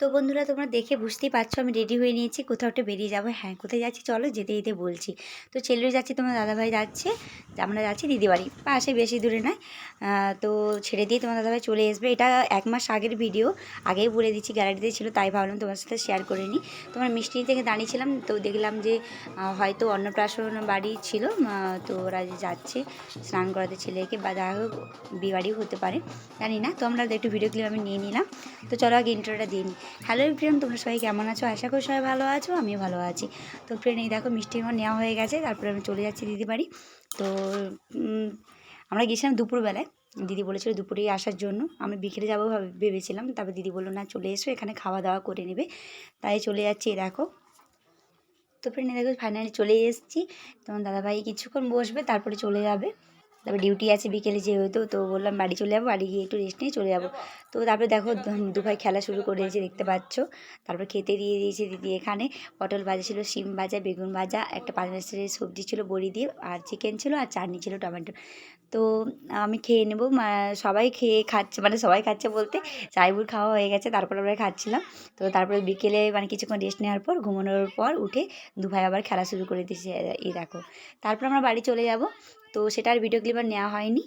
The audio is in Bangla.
তো বন্ধুরা তোমরা দেখে বুঝতেই পারছো আমি রেডি হয়ে নিয়েছি, কোথাও একটা বেরিয়ে যাবো। হ্যাঁ, কোথায় যাচ্ছি চলো যেতে যেতে বলছি। তো ছেলেও যাচ্ছে, তোমার দাদাভাই যাচ্ছে, আমরা যাচ্ছি দিদিবাড়ি, পাশে বেশি দূরে নয়। তো ছেড়ে দিয়ে তোমার দাদাভাই চলে আসবে। এটা 1 মাস আগের ভিডিও, আগেই বলে দিচ্ছি, গ্যালারিতে ছিল তাই ভাবলাম তোমার সাথে শেয়ার করে নিই। তোমার মিষ্টি থেকে দাঁড়িয়েছিলাম, তো দেখলাম যে হয়তো অন্নপ্রাশন বাড়ি ছিল, তো ওরা যে যাচ্ছে স্নান করাতে ছেলেকে, বা যাই হোক বিয়েবাড়িও হতে পারে, জানি না। তো আমরা একটু ভিডিও ক্লিপ আমি নিয়ে নিলাম। তো চলো আগে ইন্ট্রোটা দিয়ে নিই। হ্যালো ফ্রেন্ড, তোমরা সবাই কেমন আছো? আশা করি সবাই ভালো আছো, আমিও ভালো আছি। তো ফ্রেন্ড এই দেখো মিষ্টি আমার নেওয়া হয়ে গেছে, তারপরে আমি চলে যাচ্ছি দিদি বাড়ি। তো আমরা গেছিলাম দুপুরবেলায়, দিদি বলেছিল দুপুরেই আসার জন্য। আমি বিকেলে যাবো ভেবেছিলাম, তারপর দিদি বললো না চলে এসো, এখানে খাওয়া দাওয়া করে নেবে, তাই চলে যাচ্ছি। দেখো তো ফ্রেন্ড দেখো ফাইনালি চলে এসেছি। তোমার দাদাভাই কিছুক্ষণ বসবে, তারপরে চলে যাবে। তারপর ডিউটি আছে বিকেলে যেহেতু, তো বললাম বাড়ি চলে যাবো, বাড়ি গিয়ে একটু রেস্ট নিয়ে চলে যাবো। তো তারপরে দেখো দুভাই খেলা শুরু করে দিয়েছে, দেখতে পাচ্ছ। তারপর খেতে দিয়ে দিয়েছে দিদি। এখানে পটল ভাজা ছিল, শিম ভাজা, বেগুন ভাজা, একটা পাঁচ মাসের সবজি ছিল বড়ি দিয়ে, আর চিকেন ছিল, আর চাটনি ছিল টমেটো। তো আমি খেয়ে নেবো, সবাই খেয়ে খাচ্ছে, মানে সবাই খাচ্ছে বলতে চাইবুর খাওয়া হয়ে গেছে, তারপর আমরা খাচ্ছিলাম। তো তারপরে বিকেলে মানে কিছুক্ষণ রেস্ট নেওয়ার পর, ঘুমানোর পর উঠে দুভাই আবার খেলা শুরু করে দিয়েছে, এই দেখো। তারপর আমরা বাড়ি চলে যাব। তো সেটার ভিডিও ক্লিপ আর নেওয়া হয়নি।